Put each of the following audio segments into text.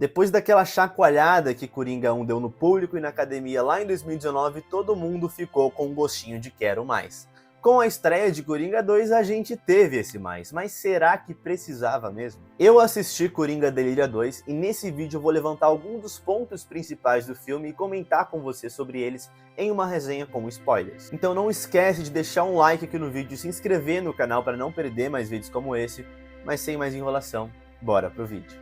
Depois daquela chacoalhada que Coringa 1 deu no público e na academia lá em 2019, todo mundo ficou com um gostinho de quero mais. Com a estreia de Coringa 2, a gente teve esse mais, mas será que precisava mesmo? Eu assisti Coringa Delírio 2 e nesse vídeo eu vou levantar alguns dos pontos principais do filme e comentar com você sobre eles em uma resenha com spoilers. Então não esquece de deixar um like aqui no vídeo e se inscrever no canal para não perder mais vídeos como esse, mas sem mais enrolação, bora pro vídeo.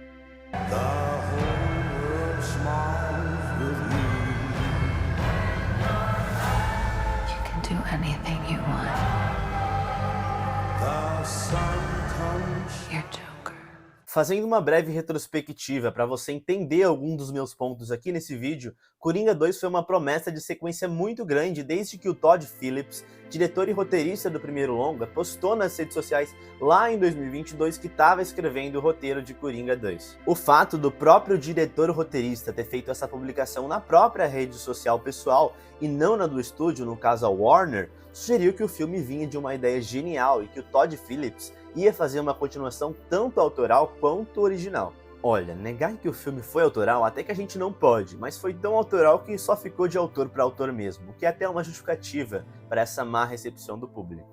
Fazendo uma breve retrospectiva para você entender algum dos meus pontos aqui nesse vídeo, Coringa 2 foi uma promessa de sequência muito grande desde que o Todd Phillips, diretor e roteirista do primeiro longa, postou nas redes sociais lá em 2022 que estava escrevendo o roteiro de Coringa 2. O fato do próprio diretor roteirista ter feito essa publicação na própria rede social pessoal e não na do estúdio, no caso a Warner, sugeriu que o filme vinha de uma ideia genial e que o Todd Phillips ia fazer uma continuação tanto autoral quanto original. Olha, negar que o filme foi autoral até que a gente não pode, mas foi tão autoral que só ficou de autor para autor mesmo, o que é até uma justificativa para essa má recepção do público.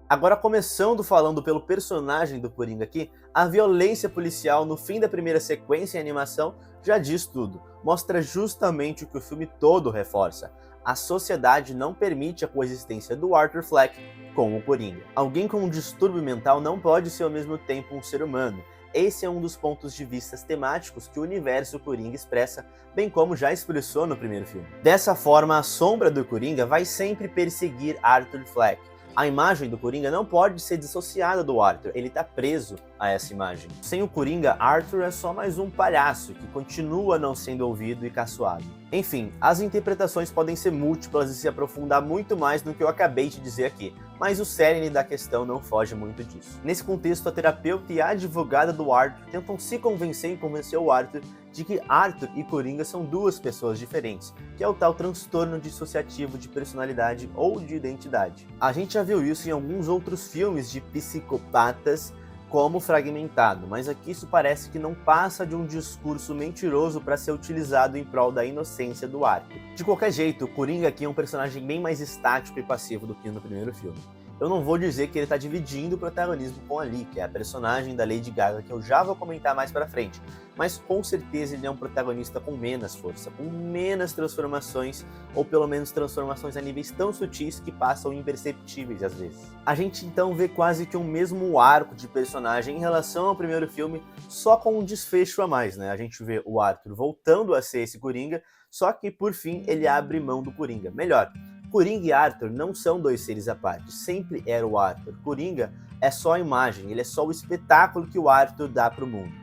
Agora, começando falando pelo personagem do Coringa aqui, a violência policial no fim da primeira sequência em animação já diz tudo. Mostra justamente o que o filme todo reforça. A sociedade não permite a coexistência do Arthur Fleck com o Coringa. Alguém com um distúrbio mental não pode ser ao mesmo tempo um ser humano. Esse é um dos pontos de vista temáticos que o universo Coringa expressa, bem como já expressou no primeiro filme. Dessa forma, a sombra do Coringa vai sempre perseguir Arthur Fleck. A imagem do Coringa não pode ser dissociada do Arthur, ele está preso a essa imagem. Sem o Coringa, Arthur é só mais um palhaço que continua não sendo ouvido e caçoado. Enfim, as interpretações podem ser múltiplas e se aprofundar muito mais no que eu acabei de dizer aqui, mas o cerne da questão não foge muito disso. Nesse contexto, a terapeuta e a advogada do Arthur tentam se convencer e convencer o Arthur de que Arthur e Coringa são duas pessoas diferentes, que é o tal transtorno dissociativo de personalidade ou de identidade. A gente já viu isso em alguns outros filmes de psicopatas, como Fragmentado, mas aqui isso parece que não passa de um discurso mentiroso para ser utilizado em prol da inocência do Arthur. De qualquer jeito, o Coringa aqui é um personagem bem mais estático e passivo do que no primeiro filme. Eu não vou dizer que ele está dividindo o protagonismo com a Lee, que é a personagem da Lady Gaga, que eu já vou comentar mais pra frente, mas com certeza ele é um protagonista com menos força, com menos transformações, ou pelo menos transformações a níveis tão sutis que passam imperceptíveis às vezes. A gente então vê quase que um mesmo arco de personagem em relação ao primeiro filme, só com um desfecho a mais, né? A gente vê o Arthur voltando a ser esse Coringa, só que por fim ele abre mão do Coringa. Melhor, Coringa e Arthur não são dois seres à parte, sempre era o Arthur. Coringa é só a imagem, ele é só o espetáculo que o Arthur dá pro mundo.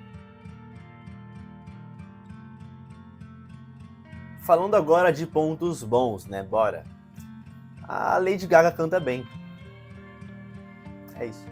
Falando agora de pontos bons, né, bora. A Lady Gaga canta bem. É isso.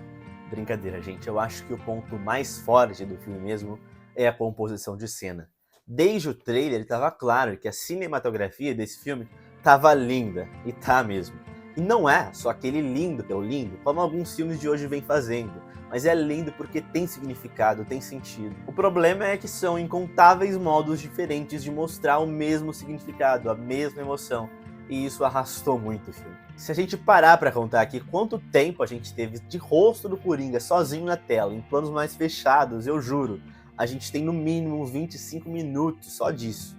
Brincadeira, gente, eu acho que o ponto mais forte do filme mesmo é a composição de cena. Desde o trailer estava claro que a cinematografia desse filme tava linda, e tá mesmo. E não é só aquele lindo pelo lindo, como alguns filmes de hoje vêm fazendo, mas é lindo porque tem significado, tem sentido. O problema é que são incontáveis modos diferentes de mostrar o mesmo significado, a mesma emoção, e isso arrastou muito o filme. Se a gente parar pra contar aqui quanto tempo a gente teve de rosto do Coringa sozinho na tela, em planos mais fechados, eu juro, a gente tem no mínimo uns 25 minutos só disso.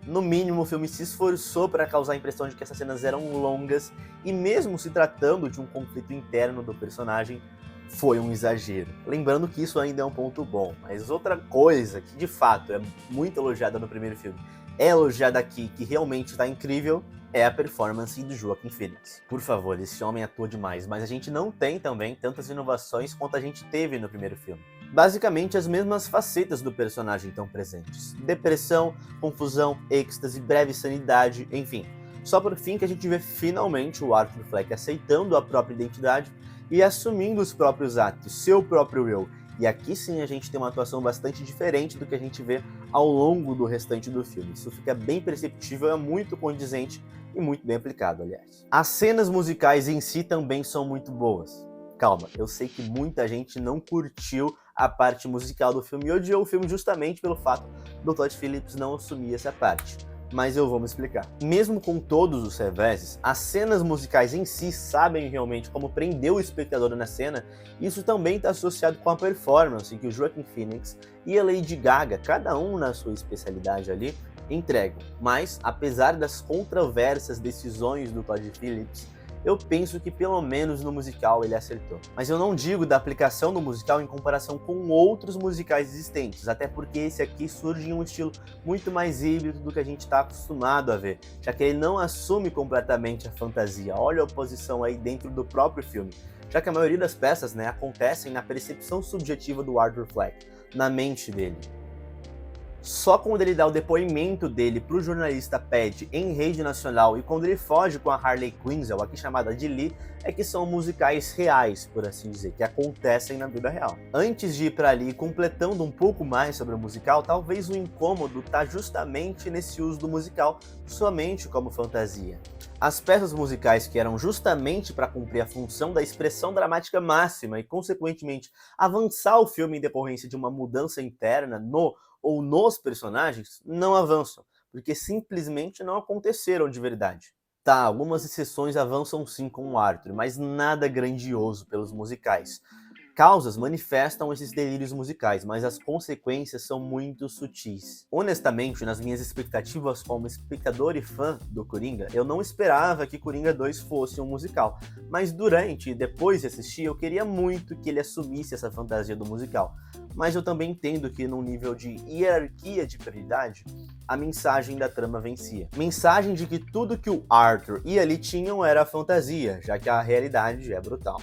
No mínimo, o filme se esforçou para causar a impressão de que essas cenas eram longas, e mesmo se tratando de um conflito interno do personagem, foi um exagero. Lembrando que isso ainda é um ponto bom, mas outra coisa que de fato é muito elogiada no primeiro filme, é elogiada aqui, que realmente está incrível, é a performance do Joaquin Phoenix. Por favor, esse homem atua demais, mas a gente não tem também tantas inovações quanto a gente teve no primeiro filme. Basicamente, as mesmas facetas do personagem estão presentes. Depressão, confusão, êxtase, breve sanidade, enfim. Só por fim que a gente vê finalmente o Arthur Fleck aceitando a própria identidade e assumindo os próprios atos, seu próprio eu. E aqui sim a gente tem uma atuação bastante diferente do que a gente vê ao longo do restante do filme. Isso fica bem perceptível, é muito condizente e muito bem aplicado, aliás. As cenas musicais em si também são muito boas. calma, eu sei que muita gente não curtiu a parte musical do filme e odiou o filme justamente pelo fato do Todd Phillips não assumir essa parte. Mas eu vou me explicar. Mesmo com todos os reveses, as cenas musicais em si sabem realmente como prender o espectador na cena, e isso também está associado com a performance que o Joaquin Phoenix e a Lady Gaga, cada um na sua especialidade ali, entregam. Mas, apesar das controversas decisões do Todd Phillips, eu penso que pelo menos no musical ele acertou. Mas eu não digo da aplicação do musical em comparação com outros musicais existentes, até porque esse aqui surge em um estilo muito mais híbrido do que a gente está acostumado a ver, já que ele não assume completamente a fantasia. Olha a oposição aí dentro do próprio filme, já que a maioria das peças, acontecem na percepção subjetiva do Arthur Fleck, na mente dele. Só quando ele dá o depoimento dele pro jornalista Pad em rede nacional e quando ele foge com a Harley Quinzel, aqui chamada de Lee, é que são musicais reais, por assim dizer, que acontecem na vida real. Antes de ir para ali, completando um pouco mais sobre o musical, talvez o incômodo tá justamente nesse uso do musical somente como fantasia. As peças musicais que eram justamente para cumprir a função da expressão dramática máxima e, consequentemente, avançar o filme em decorrência de uma mudança interna no ou nos personagens, não avançam, porque simplesmente não aconteceram de verdade. Tá, algumas exceções avançam sim com o Arthur, mas nada grandioso pelos musicais. Causas manifestam esses delírios musicais, mas as consequências são muito sutis. Honestamente, nas minhas expectativas como espectador e fã do Coringa, eu não esperava que Coringa 2 fosse um musical, mas durante e depois de assistir, eu queria muito que ele assumisse essa fantasia do musical. Mas eu também entendo que num nível de hierarquia de prioridade, a mensagem da trama vencia. Mensagem de que tudo que o Arthur e ali tinham era fantasia, já que a realidade é brutal.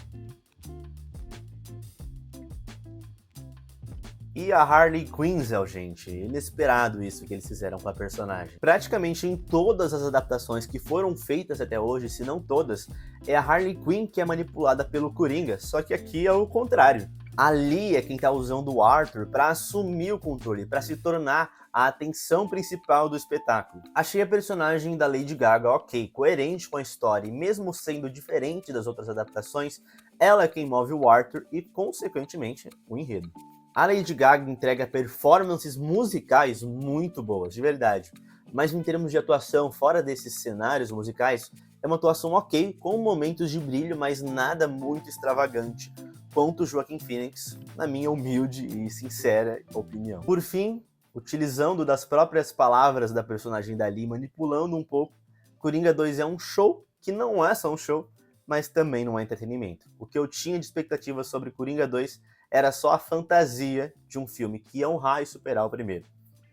E a Harley Quinzel, gente, inesperado isso que eles fizeram com a personagem. Praticamente em todas as adaptações que foram feitas até hoje, se não todas, é a Harley Quinn que é manipulada pelo Coringa, só que aqui é o contrário. A Lee é quem tá usando o Arthur para assumir o controle, para se tornar a atenção principal do espetáculo. Achei a personagem da Lady Gaga ok, coerente com a história, e mesmo sendo diferente das outras adaptações, ela é quem move o Arthur e, consequentemente, o enredo. A Lady Gaga entrega performances musicais muito boas, de verdade. Mas em termos de atuação, fora desses cenários musicais, é uma atuação ok, com momentos de brilho, mas nada muito extravagante, quanto Joaquin Phoenix, na minha humilde e sincera opinião. Por fim, utilizando das próprias palavras da personagem dali, manipulando um pouco, Coringa 2 é um show que não é só um show, mas também não é entretenimento. O que eu tinha de expectativa sobre Coringa 2 era só a fantasia de um filme que ia honrar e superar o primeiro,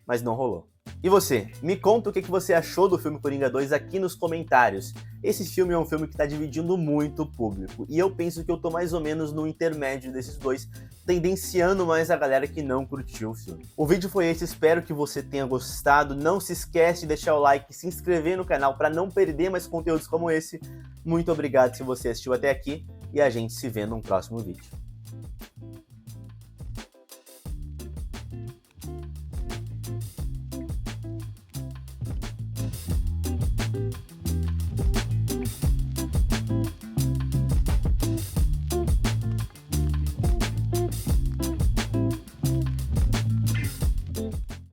mas não rolou. E você, me conta o que você achou do filme Coringa 2 aqui nos comentários. Esse filme é um filme que está dividindo muito o público, e eu penso que eu tô mais ou menos no intermédio desses dois, tendenciando mais a galera que não curtiu o filme. O vídeo foi esse, espero que você tenha gostado. Não se esquece de deixar o like e se inscrever no canal para não perder mais conteúdos como esse. Muito obrigado se você assistiu até aqui, e a gente se vê num próximo vídeo.